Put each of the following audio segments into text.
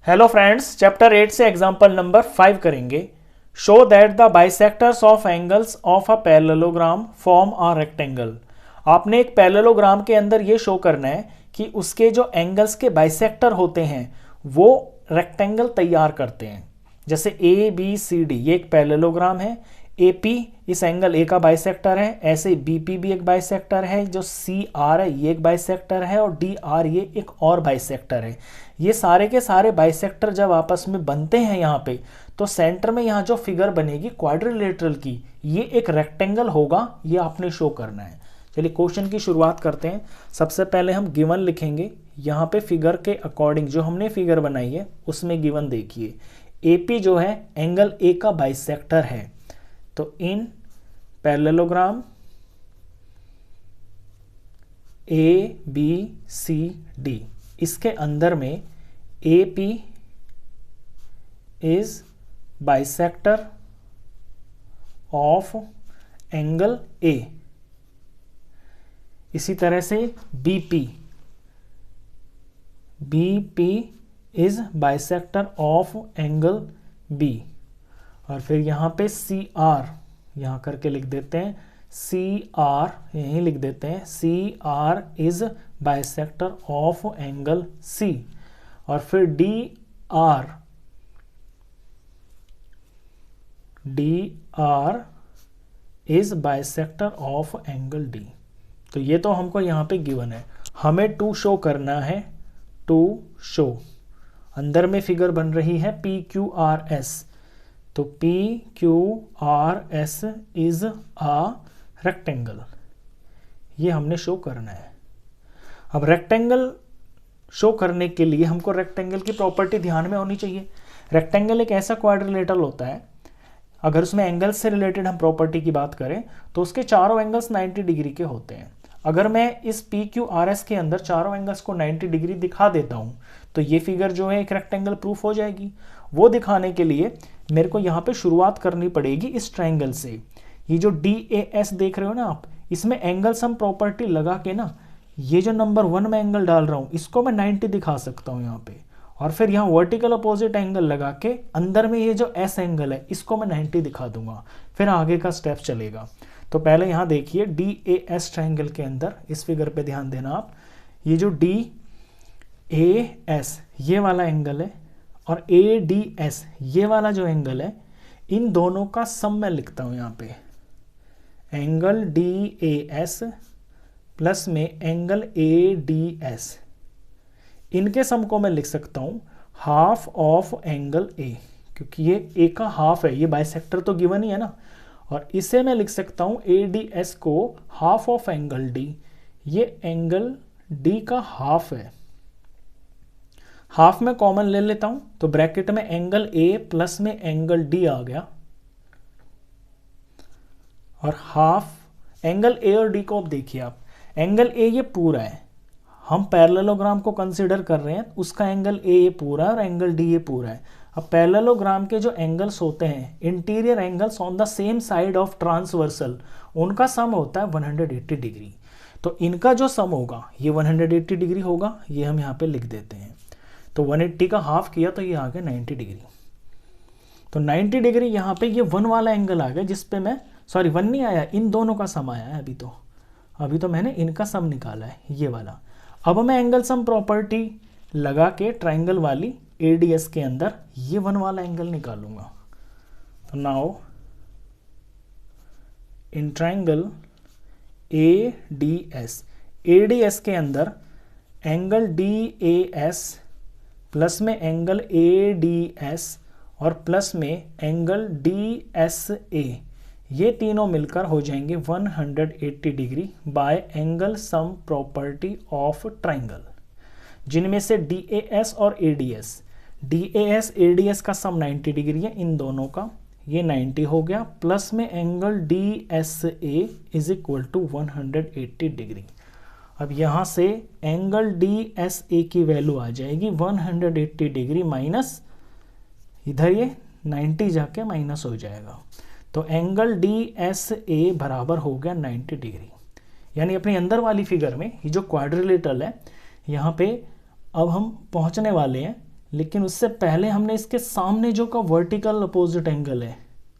Hello friends, chapter 8 से example number 5 करेंगे। Show that the bisectors of angles of a parallelogram form a rectangle. आपने एक parallelogram के अंदर ये शो करना है कि उसके जो एंगल्स के बाइसेक्टर होते हैं वो रेक्टेंगल तैयार करते हैं। जैसे ए बी सी डी ये एक पैरेललोग्राम है। ए पी इस एंगल ए का बाइसेक्टर है, ऐसे बी पी भी एक बाइसेक्टर है, जो सी आर है ये एक बाइसेक्टर है और डी आर ये एक और बाइसेक्टर है। ये सारे के सारे बाइसेक्टर जब आपस में बनते हैं यहाँ पे, तो सेंटर में यहाँ जो फिगर बनेगी क्वाड्रिलेटरल की, ये एक रेक्टेंगल होगा। ये आपने शो करना है। चलिए क्वेश्चन की शुरुआत करते हैं। सबसे पहले हम गिवन लिखेंगे। यहाँ पे फिगर के अकॉर्डिंग जो हमने फिगर बनाई है उसमें गिवन देखिए, एपी जो है एंगल ए का बाइसेक्टर है। तो in parallelogram A B C D, इसके अंदर में A P is bisector of angle A. इसी तरह से B P is bisector of angle B. और फिर यहाँ पे सी आर यहाँ करके लिख देते हैं, सी आर यहीं लिख देते हैं, C R is bisector of angle C. और फिर D R is bisector of angle D. तो ये तो हमको यहाँ पे गिवन है, हमें टू शो करना है। टू शो अंदर में फिगर बन रही है पी क्यू आर एस, तो P Q R S is a rectangle, ये हमने शो करना है। अब रेक्टेंगल शो करने के लिए हमको रेक्टेंगल की प्रॉपर्टी ध्यान में होनी चाहिए। रेक्टेंगल एक ऐसा क्वाड्रिलेटरल होता है, अगर उसमें एंगल्स से रिलेटेड हम प्रॉपर्टी की बात करें तो उसके चारों एंगल्स 90 डिग्री के होते हैं। अगर मैं इस पी क्यू आर एस के अंदर चारों एंगल्स को 90 डिग्री दिखा देता हूँ तो ये फिगर जो है एक रेक्टेंगल प्रूफ हो जाएगी। वो दिखाने के लिए मेरे को यहाँ पे शुरुआत करनी पड़ेगी इस ट्रायंगल से। ये जो डी ए एस देख रहे हो ना आप, इसमें एंगल सम प्रॉपर्टी लगा के ना, ये जो नंबर 1 में एंगल डाल रहा हूँ इसको मैं 90 दिखा सकता हूँ यहाँ पे। और फिर यहाँ वर्टिकल अपोजिट एंगल लगा के अंदर में ये जो एस एंगल है इसको मैं 90 दिखा दूंगा। फिर आगे का स्टेप चलेगा। तो पहले यहाँ देखिए डी ए एस ट्रायंगल के अंदर इस फिगर पे ध्यान देना आप, ये जो डी ए एस ये वाला एंगल है और ए डी एस ये वाला जो एंगल है, इन दोनों का सम मैं लिखता हूँ यहाँ पे। Angle D A S plus में एंगल ए डी एस, इनके सम को मैं लिख सकता हूँ हाफ ऑफ एंगल ए, क्योंकि ये ए का हाफ है, ये बाइसेक्टर तो गिवन ही है ना। और इसे मैं लिख सकता हूँ ए डी एस को हाफ ऑफ एंगल डी, ये एंगल डी का हाफ है। हाफ में कॉमन ले लेता हूं तो ब्रैकेट में एंगल ए प्लस में एंगल डी आ गया। और हाफ एंगल ए और डी को अब देखिए आप, एंगल ए ये पूरा है, हम पैरेललोग्राम को कंसीडर कर रहे हैं, उसका एंगल ए ये पूरा है और एंगल डी ये पूरा है। अब पैरेललोग्राम के जो एंगल्स होते हैं, interior angles on the same side of transversal, उनका सम होता है 180 डिग्री। तो इनका जो सम होगा ये 180 डिग्री होगा, ये हम यहाँ पे लिख देते हैं। तो 180 का हाफ किया तो ये आ गया 90 डिग्री। तो 90 डिग्री यहाँ पे ये 1 वाला एंगल आ गया, जिसपे मैं 1 नहीं आया, इन दोनों का सम आया है। अभी तो मैंने इनका सम निकाला है, ये वाला। अब मैं एंगल सम प्रॉपर्टी लगा के ट्राइंगल वाली एडीएस के अंदर ये 1 वाला एंगल निकालूंगा। तो नाउ इन ट्राइंगल एडीएस के अंदर angle D A S plus में एंगल ए डी एस और प्लस में एंगल डी एस ए, ये तीनों मिलकर हो जाएंगे 180 degree by angle sum property of triangle, जिनमें से डी ए एस और ए डी एस का सम 90 डिग्री है इन दोनों का, ये 90 हो गया, प्लस में angle D S A is equal to 180 degree. अब यहाँ से एंगल डी एस ए की वैल्यू आ जाएगी 180 डिग्री माइनस, इधर ये 90 जाके माइनस हो जाएगा। तो एंगल डी एस ए बराबर हो गया 90 डिग्री। यानी अपने अंदर वाली फिगर में ये जो क्वाड्रिलेटरल है, यहाँ पे अब हम पहुँचने वाले हैं लेकिन उससे पहले हमने इसके सामने जो का वर्टिकल अपोजिट एंगल है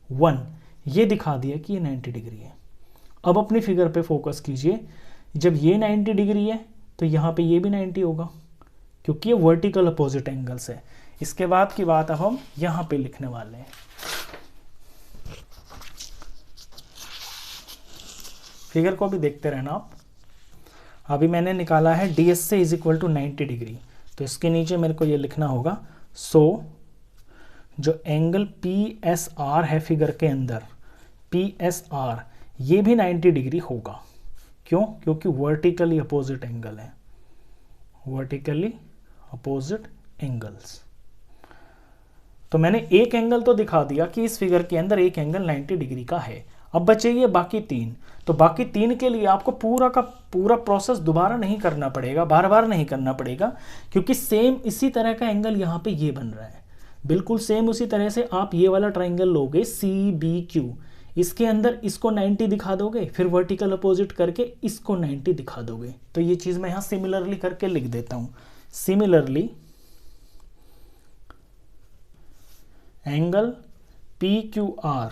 1, ये दिखा दिया कि ये 90 डिग्री है। अब अपनी फिगर पे फोकस कीजिए, जब ये 90 डिग्री है तो यहाँ पे ये भी 90 होगा, क्योंकि ये वर्टिकल अपोजिट एंगल्स है। इसके बाद की बात अब हम यहाँ पे लिखने वाले हैं। फिगर को भी देखते रहना आप। अभी मैंने निकाला है डी एस से इज इक्वल टू 90 डिग्री, तो इसके नीचे मेरे को ये लिखना होगा, सो जो एंगल पी एस आर है फिगर के अंदर, पी एस आर ये भी 90 डिग्री होगा। क्यों? क्योंकि वर्टिकली अपोजिट एंगल है, वर्टिकली अपोजिट एंगल्स। तो मैंने एक एंगल तो दिखा दिया कि इस फिगर के अंदर एक एंगल 90 डिग्री का है। अब बचे ये बाकी 3, तो बाकी 3 के लिए आपको पूरा का पूरा प्रोसेस दोबारा नहीं करना पड़ेगा, बार बार नहीं करना पड़ेगा, क्योंकि सेम इसी तरह का एंगल यहाँ पे ये बन रहा है। बिल्कुल सेम उसी तरह से आप ये वाला ट्राइंगल लोगे CBQ, इसके अंदर इसको 90 दिखा दोगे, फिर वर्टिकल अपोजिट करके इसको 90 दिखा दोगे। तो ये चीज़ मैं यहाँ सिमिलरली करके लिख देता हूँ। सिमिलरली एंगल PQR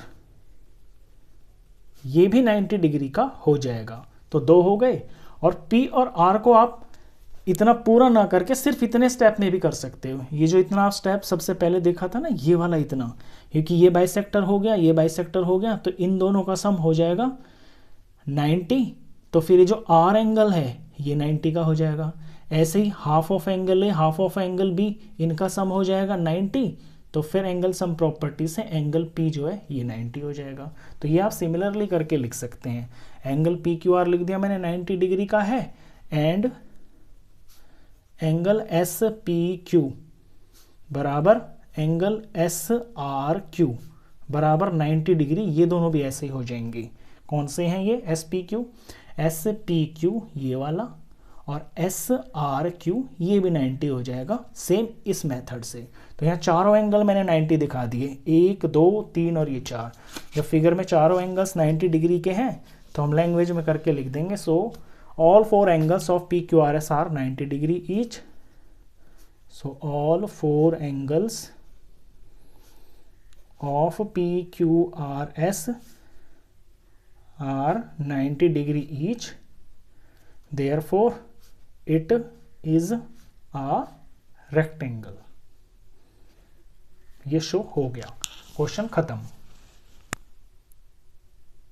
ये भी 90 डिग्री का हो जाएगा। तो 2 हो गए, और P और R को आप इतना पूरा ना करके सिर्फ इतने स्टेप में भी कर सकते हो। ये जो इतना स्टेप सबसे पहले देखा था ना, ये वाला इतना, क्योंकि ये बाइसेक्टर हो गया, ये बाइसेक्टर हो गया, तो इन दोनों का सम हो जाएगा 90। तो फिर ये जो R एंगल है ये 90 का हो जाएगा। ऐसे ही हाफ ऑफ एंगल है, हाफ ऑफ एंगल भी इनका सम हो जाएगा 90। तो फिर एंगल सम प्रॉपर्टी से एंगल P जो है ये 90 हो जाएगा। तो ये आप सिमिलरली करके लिख सकते हैं। एंगल PQR लिख दिया मैंने 90 डिग्री का है, एंड एंगल SPQ बराबर एंगल SRQ बराबर 90 डिग्री। ये दोनों भी ऐसे ही हो जाएंगे। कौन से हैं ये? SPQ ये वाला, और SRQ ये भी 90 हो जाएगा, सेम इस मेथड से। तो यहाँ चारों एंगल मैंने 90 दिखा दिए, 1 2 3 और ये 4। जब फिगर में चारों एंगल्स 90 डिग्री के हैं तो हम लैंग्वेज में करके लिख देंगे, सो all 4 angles of PQRS are 90 degree each. So all 4 angles of PQRS are 90 degree each. Therefore, it is a rectangle. ये शो हो गया, क्वेश्चन खत्म।